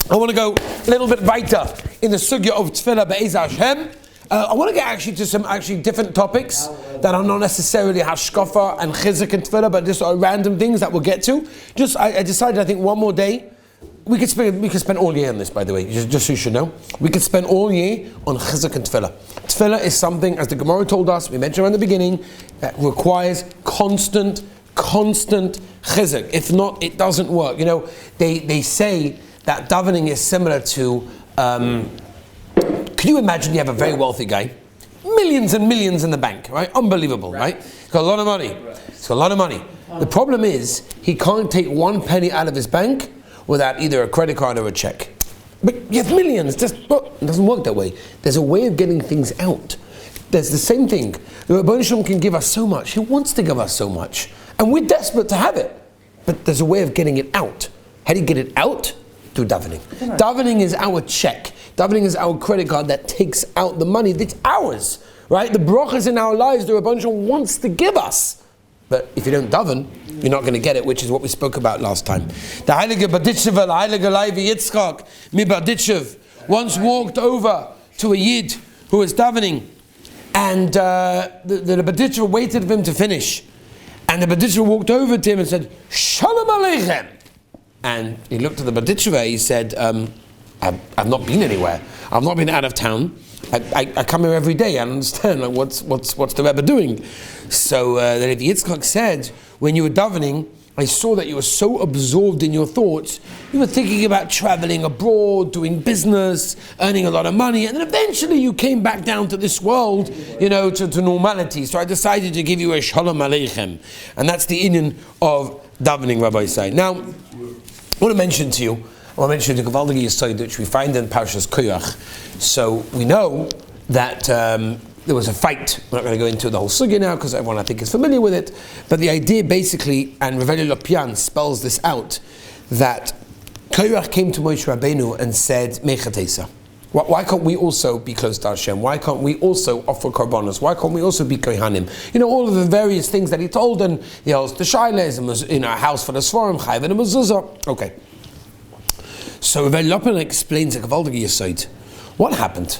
I want to go a little bit weiter in the sugya of Tefillah Be'ez Hashem. I want to get actually to some different topics that are not necessarily hashkafa and chizuk and Tefillah, but just random things that we'll get to. I decided, I think, one more day. We could spend all year on this, by the way, just so you should know. We could spend all year on chizuk and Tefillah. Tefillah is something, as the Gemara told us, we mentioned around the beginning, that requires constant chizuk. If not, it doesn't work. You know, they say that davening is similar to, can you imagine you have a very wealthy guy, millions and millions in the bank, right? Unbelievable, right? He's got a lot of money. The problem is, he can't take 1 penny out of his bank without either a credit card or a check. But you have millions, it doesn't work that way. There's a way of getting things out. There's the same thing. The Rebbeinu Shalom can give us so much. He wants to give us so much. And we're desperate to have it. But there's a way of getting it out. How do you get it out? Through davening. Davening is our check. Davening is our credit card that takes out the money that's ours. Right? The brachas in our lives, the Rebbeinu Shalom wants to give us. But if you don't daven, you're not going to get it, which is what we spoke about last time. The Heilige Baditchev, the Heilige Leivi Yitzchak, mi Baditchev, once walked over to a Yid who was davening, and the Baditchev waited for him to finish. And the Baditchev walked over to him and said, Shalom Aleichem. And he looked at the Baditchev, he said, I've not been anywhere. I've not been out of town. I come here every day. I understand. Like, what's the Rebbe doing? So the Levi Yitzchak said, when you were davening, I saw that you were so absorbed in your thoughts. You were thinking about traveling abroad, doing business, earning a lot of money, and then eventually you came back down to this world, to normality. So I decided to give you a Shalom Aleichem, and that's the inyan of davening, Rabbi Say. Now, I want to mention to you the Gewaldige Yesod, which we find in Parshas Koyach. So we know that there was a fight. We're not going to go into the whole sugya now because everyone I think is familiar with it. But the idea basically, and Rav Eli Lopian spells this out, that Koyach came to Moshe Rabbeinu and said, Mechatesa. Why can't we also be close to Hashem? Why can't we also offer korbanos? Why can't we also be kohanim? All of the various things that he told, and he holds the shailes, and in our house for the svarim, chayv and a mezuzah. Okay. So Rav Lopian explains a Gewaldige Yesod. What happened?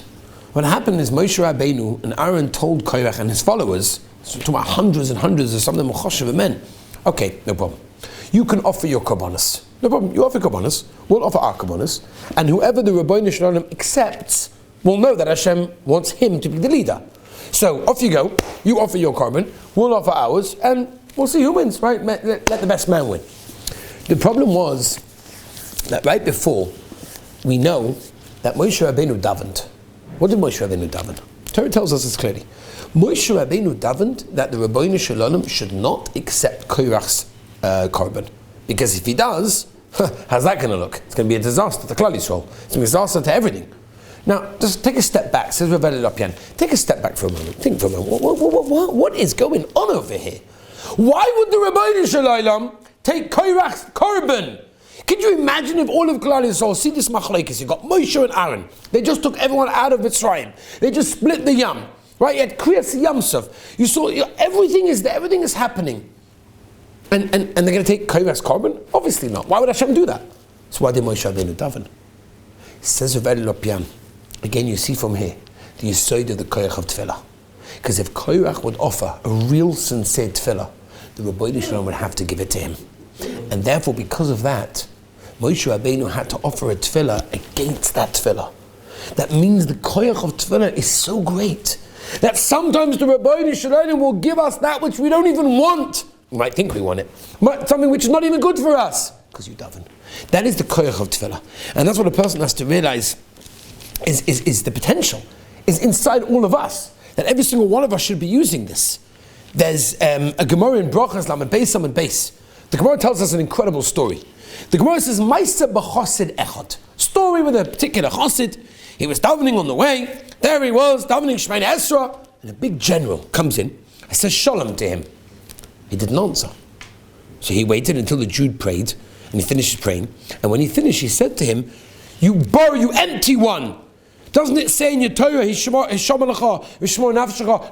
What happened is Moshe Rabbeinu and Aaron told Korach and his followers, so to hundreds and hundreds of some of them Choshev men, okay, no problem. You can offer your korbanos. No problem. You offer korbanos. We'll offer our korbanos, and whoever the Rebbeinu Shalom accepts will know that Hashem wants him to be the leader. So off you go. You offer your korban. We'll offer ours, and we'll see who wins. Right? Let the best man win. The problem was that right before, we know that Moshe Rabbeinu davened. What did Moshe Rabbeinu daven? Torah tells us this clearly. Moshe Rabbeinu davened that the Rebbeinu Shalom should not accept Korach's korban. Because if he does, how's that going to look? It's going to be a disaster to Klal Yisrael. It's going to be a disaster to everything. Now, just take a step back, says Rav Eli Lopian. Take a step back for a moment. Think for a moment. What is going on over here? Why would the Rebbeinu Shalom take Korach's korban? Can you imagine if all of Klal Yisrael see this machlekes? You got Moshe and Aaron. They just took everyone out of Mitzrayim. They just split the Yam. Right? You had Kriyas Yamsuf. You saw everything is there. Everything is happening. And they're going to take Korach's korban? Obviously not. Why would Hashem do that? So why did Moshe Rabbeinu daven? Says Rav Eli Lopian. Again, you see from here the Yesod of the Koyach of Tefillah. Because if Korach would offer a real sincere Tefillah, the Rebbeinu Shalom would have to give it to him. And therefore, because of that, Moshe Rabbeinu had to offer a tefillah against that tefillah. That means the koyach of tefillah is so great that sometimes the Rebbeinu Shalom will give us that which we don't even want. We might think we want it, but something which is not even good for us because you daven. That is the koyach of tefillah, and that's what a person has to realize is the potential is inside all of us. That every single one of us should be using this. There's a Gemara in Brachas Lamed Beis Amud Beis. The Gemara tells us an incredible story. The Gemara says, Maisa b'chosid echad. Story with a particular chosid. He was davening on the way. There he was, davening Shemini Esra. And a big general comes in and says shalom to him. He didn't answer. So he waited until the Jude prayed, and he finished praying. And when he finished, he said to him, you empty one. Doesn't it say in your Torah,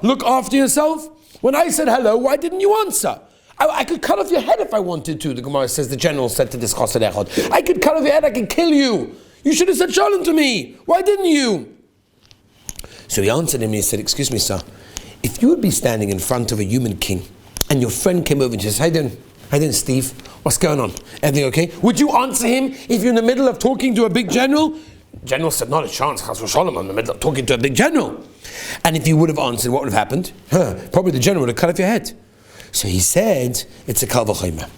look after yourself? When I said hello, why didn't you answer? I could cut off your head if I wanted to, the Gemara says, the general said to this Chassid Echad. I could cut off your head, I could kill you. You should have said shalom to me. Why didn't you? So he answered him and he said, excuse me, sir, if you would be standing in front of a human king and your friend came over and says, how you doing, Steve? What's going on? Everything okay? Would you answer him if you're in the middle of talking to a big general? General said, not a chance, chas v'shalom, I'm in the middle of talking to a big general. And if you would have answered, what would have happened? Probably the general would have cut off your head. So he said, it's a kal v'chomer.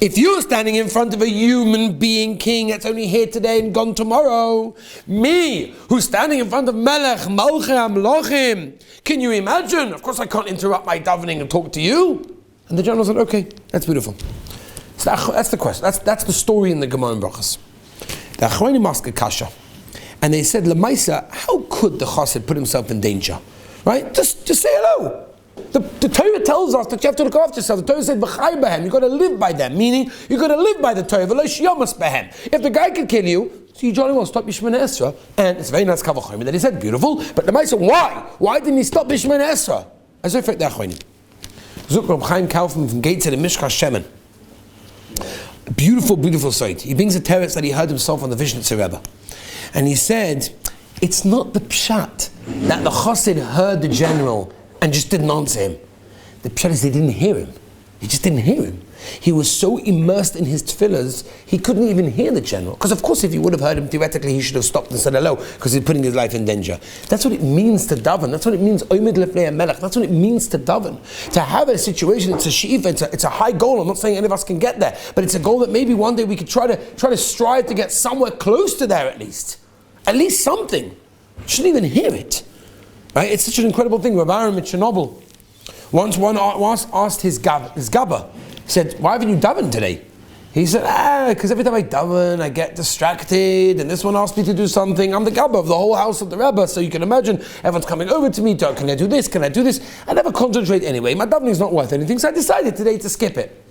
If you're standing in front of a human being king that's only here today and gone tomorrow, me, who's standing in front of Melech, Malchei HaMelachim, can you imagine? Of course I can't interrupt my davening and talk to you. And the general said, okay, that's beautiful. So that's the question. That's the story in the Gemara in Brachos. The Achronim asked a kasha, and they said, Lemaisa, how could the chassid put himself in danger? Right? Just say hello. The Torah tells us that you have to look after yourself. The Torah said, "B'chai b'hem." You got to live by them, meaning you got to live by the Torah. V'lo shiyamas b'hem. If the guy could kill you, so you jolly well stop B'shemona Esra. And it's a very nice kal v'chomer that he said, beautiful. But the Lemaisa, why? Why didn't he stop B'shemona Esra? As I fact, the Achronim. Zuk Reb Chaim Kaufman from Gates at the Mishkas Shemen. Beautiful, beautiful sight. He brings a teretz that he heard himself on the Vishnitzer Rebbe. And he said, it's not the pshat that the chassid heard the general and just didn't answer him. The pshat is they didn't hear him. He just didn't hear him. He was so immersed in his tefillahs, he couldn't even hear the general. Because of course if he would have heard him, theoretically he should have stopped and said hello, because he's putting his life in danger. That's what it means to daven. That's what it means, Oymid Lefnei HaMelech. That's what it means to daven. To have a situation, it's a she'ifa, it's a high goal. I'm not saying any of us can get there, but it's a goal that maybe one day we could try to strive to get somewhere close to there at least. At least something. Shouldn't even hear it. Right? It's such an incredible thing. Rav Aaron Chernobyl once asked his gabba, he said, why haven't you davened today? He said, because every time I daven, I get distracted, and this one asked me to do something. I'm the gabba of the whole house of the Rebbe, so you can imagine everyone's coming over to me, can I do this, can I do this? I never concentrate anyway. My davening is not worth anything, so I decided today to skip it.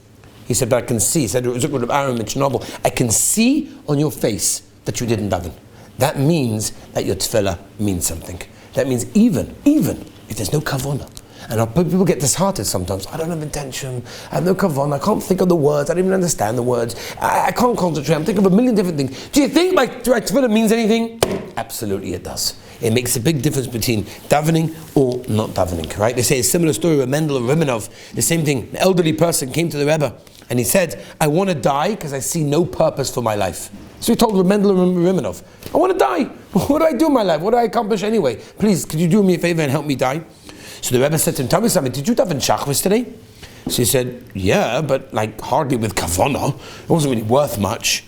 He said, but I can see, he said, Rav Aaron Chernobyl, I can see on your face that you didn't daven. That means that your tefillah means something. That means even if there's no kavanah, and people get disheartened sometimes. I don't have intention, I have no kavanah, I can't think of the words, I don't even understand the words, I can't concentrate, I'm thinking of a million different things. Do you think my tefillah means anything? Absolutely it does. It makes a big difference between davening or not davening, right? They say a similar story with Mendel and Rimanov, the same thing. An elderly person came to the Rebbe and he said, I want to die because I see no purpose for my life. So he told Mendel and Rimanov, I want to die. What do I do in my life? What do I accomplish anyway? Please, could you do me a favor and help me die? So the Rebbe said to him, tell me something, did you daven Shachris today? So he said, yeah, but like hardly with kavanah. It wasn't really worth much.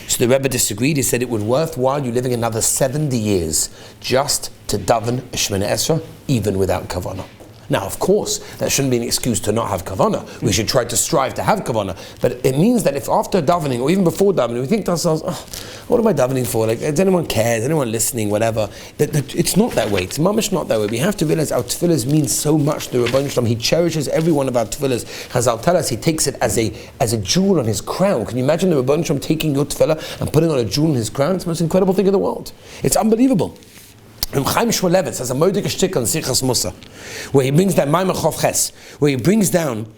So the Rebbe disagreed. He said it was worthwhile you living another 70 years just to daven Shemona Esra, even without kavanah. Now, of course, that shouldn't be an excuse to not have kavanah. We should try to strive to have kavanah. But it means that if after davening, or even before davening, we think to ourselves, what am I davening for? Like, does anyone care? Is anyone listening? Whatever. It's not that way. It's mamish not that way. We have to realize our tefillahs mean so much to the Rebbeinu Shalom. He cherishes every one of our tefillahs. Chazal tell us he takes it as a jewel on his crown. Can you imagine the Rebbeinu Shalom taking your tefillah and putting on a jewel on his crown? It's the most incredible thing in the world. It's unbelievable. Chaim Shmulevitz has a moedik shtik on Sichas Musa, where he brings down Maimon Chof Ches, where he brings down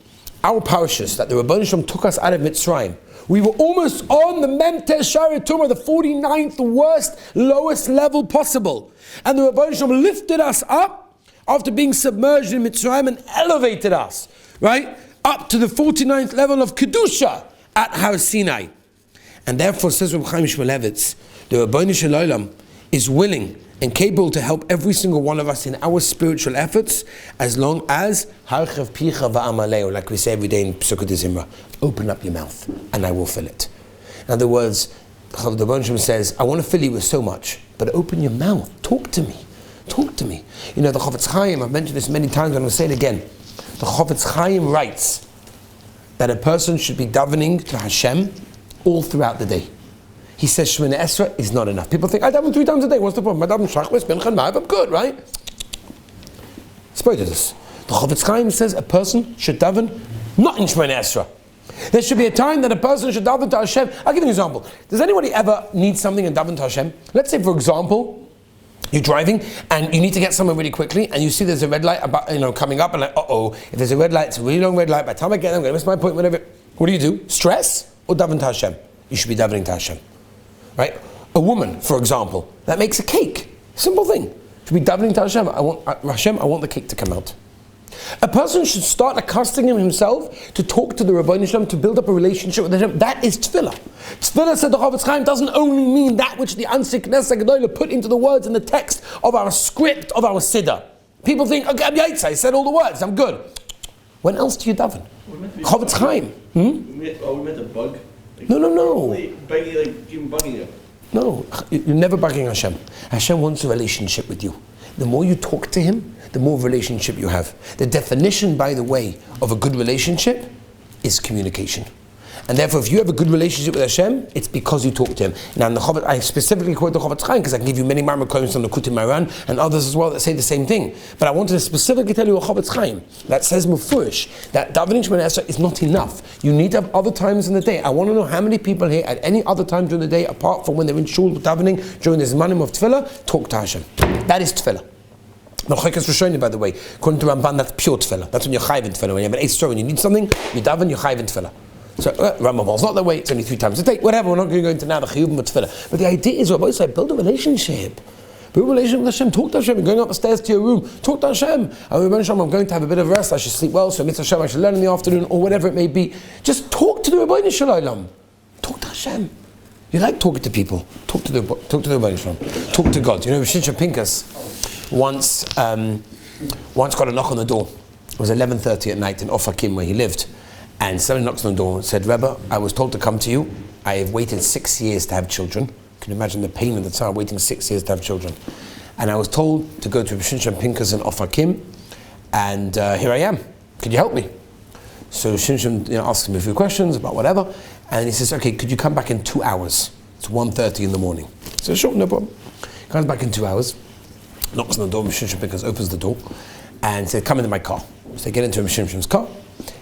our parashas that the Rebbeinu Shalom took us out of Mitzrayim. We were almost on the Memtes Shari Tumah, the 49th worst, lowest level possible, and the Rebbeinu Shalom lifted us up after being submerged in Mitzrayim and elevated us, right, up to the 49th level of Kedusha at Har Sinai. And therefore, says Reb Chaim Shmulevitz, the Rebbeinu Shalom is willing and capable to help every single one of us in our spiritual efforts, as long as harchev picha va'amaleo, like we say every day in Pesukah de Zimra, open up your mouth and I will fill it. In other words, the Rebbeinu Shalom says, I want to fill you with so much, but open your mouth, talk to me. Talk to me. You know, the Chofetz Chaim, I've mentioned this many times, but I'm going to say it again. The Chofetz Chaim writes that a person should be davening to Hashem all throughout the day. He says Shemona Esra is not enough. People think, I daven 3 times a day, what's the problem? I daven Shachris, Mincha, Ma'av, I'm good, right? Spoiled this. The Chofetz Chaim says a person should daven not in Shemona Esra. There should be a time that a person should daven to Hashem. I'll give you an example. Does anybody ever need something and daven to Hashem? Let's say, for example, you're driving and you need to get somewhere really quickly, and you see there's a red light coming up, and like, if there's a red light, it's a really long red light. By the time I get there, I'm going to miss my point. Whatever. What do? Stress or daven to Hashem? You should be davening to Hashem. Right? A woman, for example, that makes a cake. Simple thing. Should be davening to Hashem. I want the cake to come out. A person should start accustoming himself to talk to the Rebbeinu Shalom, to build up a relationship with Hashem. That is tefillah. Tefillah, said the Chofetz Chaim, doesn't only mean that which the Ansik Knesset Gedolah put into the words in the text of our script, of our Siddur. People think, okay, I'm Yaitz, I said all the words, I'm good. When else do you daven? Chofetz Chaim. We meant a bug? No. Bugging you. No, you're never bugging Hashem. Hashem wants a relationship with you. The more you talk to Him, the more relationship you have. The definition, by the way, of a good relationship is communication. And therefore, if you have a good relationship with Hashem, it's because you talk to Him. Now, I specifically quote the Chofetz Chaim because I can give you many Marmar comments on the Kutim Maran and others as well that say the same thing. But I wanted to specifically tell you a Chofetz Chaim that says mufurish that davening Shemona Esrei is not enough. You need to have other times in the day. I want to know how many people here at any other time during the day, apart from when they're in shul davening during this manim of tefillah, talk to Hashem. That is tefillah. By the way, according to Ramban, that's pure tefillah. That's when you're chayv in tefillah. When you have an eighth story, when you need something, you daven, you're chayv in tefillah. So Rambam's not that way. It's only 3 times a day. Whatever. We're not going to go into now the chiyuvim of tefillah. But the idea is, Rabbi said, build a relationship. Build a relationship with Hashem. Talk to Hashem. You're going up the stairs to your room. Talk to Hashem. I'm going to have a bit of rest. I should sleep well. So mitzvah Hashem, I should learn in the afternoon, or whatever it may be. Just talk to the Rebbeinu Shalom. Talk to Hashem. You like talking to people. Talk to the Rebbeinu Shalom. Talk to God. You know, Shinsha Pinkas once got a knock on the door. It was 11:30 at night in Ofakim where he lived. And somebody knocks on the door and said, Rebbe, I was told to come to you. I have waited 6 years to have children. Can you imagine the pain of the time waiting 6 years to have children? And I was told to go to Shinshan Pinkas in Ofakim, and here I am. Could you help me? So Shinshan asks me a few questions about whatever, and he says, okay, could you come back in 2 hours? It's 1:30 in the morning. So sure, no problem. Comes back in 2 hours, knocks on the door, Shinshan Pinkas opens the door, and said, come into my car. So they get into Shinshan's car,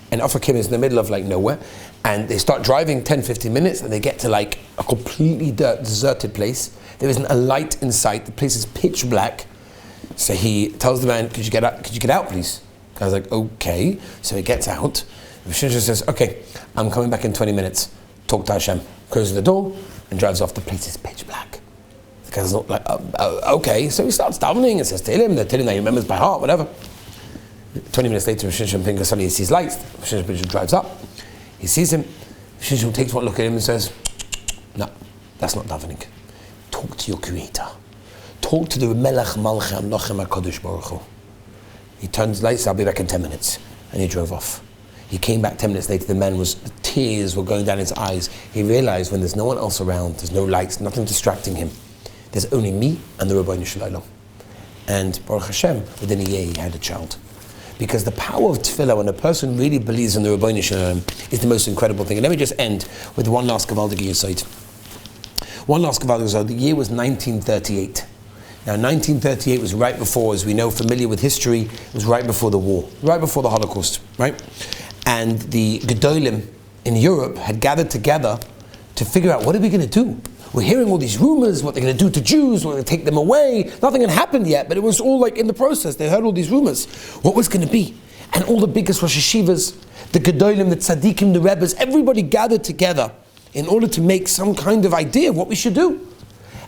and Ofakim is in the middle of like nowhere, and they start driving 10-15 minutes, and they get to like a completely deserted place. There isn't a light in sight. The place is pitch black. So he tells the man, could you get out please? I was like, okay. So he gets out. Shinshan says, okay, I'm coming back in 20 minutes. Talk to Hashem. Closes the door and drives off. The place is pitch black. The guy's not like, okay. So he starts davening and says to him, that he remembers by heart, whatever. 20 minutes later, Shinshan Pinkas suddenly sees lights. Shinshan Pinkas drives up. He sees him. Shinshan takes one look at him and says, no, that's not davening. Talk to your Creator. Talk to the Melech Malchei Amlochem HaKadosh Baruch Hu. He turns lights, I'll be back in 10 minutes. And he drove off. He came back 10 minutes later, the tears were going down his eyes. He realized when there's no one else around, there's no lights, nothing distracting him. There's only me and the Rebbeinu Shalom. And Baruch Hashem, within a year he had a child. Because the power of tefillah, when a person really believes in the Rebbeinu Shalom, is the most incredible thing. And let me just end with one last Gavaldige Yesod. One last Gavaldige Yesod. The year was 1938. Now 1938 was right before, as we know, familiar with history, it was right before the war, right before the Holocaust, right? And the Gedolim in Europe had gathered together to figure out, what are we going to do? We're hearing all these rumors, what they're going to do to Jews, what they're going to take them away. Nothing had happened yet, but it was all like in the process. They heard all these rumors. What was going to be? And all the biggest Rosh Hashivas, the Gedolim, the Tzaddikim, the Rebbes, everybody gathered together in order to make some kind of idea of what we should do.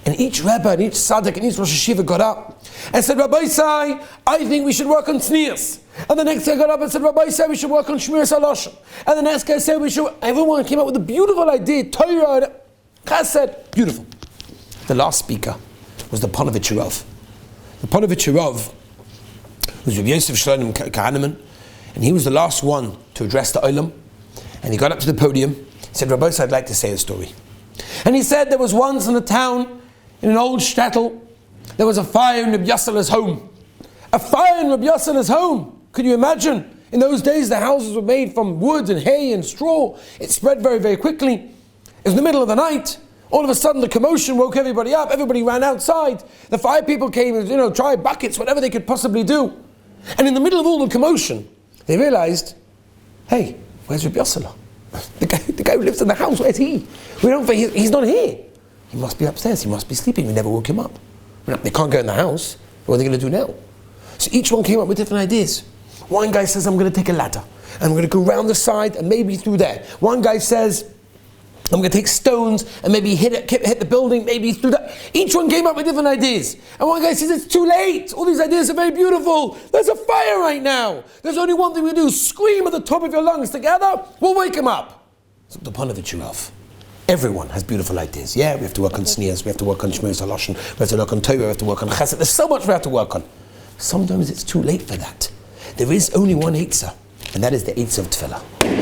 And each Rebbe and each Tzaddik and each Rosh Hashiva got up and said, Rabbi Sai, I think we should work on Tznius. And the next guy got up and said, Rabbi Sai, we should work on Shmiras HaLashon. And the next guy said, we should. Everyone came up with a beautiful idea, Torah, Chesed, beautiful. The last speaker was the Ponovitch Rav. The Ponovitch Rav was Rabbi Yosef Shlomo Kahaneman, and he was the last one to address the Olam. And he got up to the podium, said, Rabbi Sai, I'd like to say a story. And he said there was once in a town, in an old shtetl, there was a fire in Rabbi Yossela's home. A fire in Rabbi Yossela's home. Could you imagine? In those days, the houses were made from wood and hay and straw. It spread very, very quickly. It was in the middle of the night. All of a sudden, the commotion woke everybody up. Everybody ran outside. The fire people came and, tried buckets, whatever they could possibly do. And in the middle of all the commotion, they realized, hey, where's Rabbi Yossela? The guy who lives in the house, where's he? He's not here. He must be upstairs. He must be sleeping. We never woke him up. They can't go in the house. What are they going to do now? So each one came up with different ideas. One guy says, I'm going to take a ladder. I'm going to go round the side and maybe through there. One guy says, I'm going to take stones and maybe hit the building, maybe through that. Each one came up with different ideas. And one guy says, it's too late. All these ideas are very beautiful. There's a fire right now. There's only one thing we do. Scream at the top of your lungs together. We'll wake him up. So the Panovich Rav. Everyone has beautiful ideas. Yeah, we have to work on sneers. We have to work on Shmir Haloshin. We have to work on Torah. We have to work on Chesed. There's so much we have to work on. Sometimes it's too late for that. There is only one Eitzah. And that is the Eitzah of Tefillah.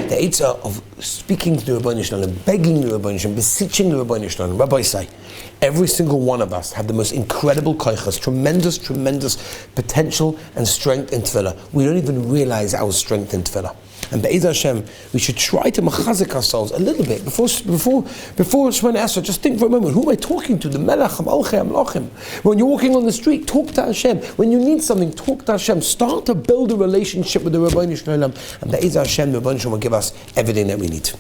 The Eitzah of speaking to the Rabbeinu Shalom, begging the Rabbeinu Shalom, beseeching the Rabbeinu Shalom. Rabbi say, every single one of us have the most incredible koichas, tremendous potential and strength in Tefillah. We don't even realize our strength in Tefillah. And Be'ez Hashem, we should try to machazik ourselves a little bit before Shemona Esrei. Just think for a moment, who am I talking to? The Melech, Hamalchei, Hamlochim. When you're walking on the street, talk to Hashem. When you need something, talk to Hashem. Start to build a relationship with the Rabbeinu Shalom. And Be'ez Hashem, the Rabbeinu Shalom will give us everything that we need.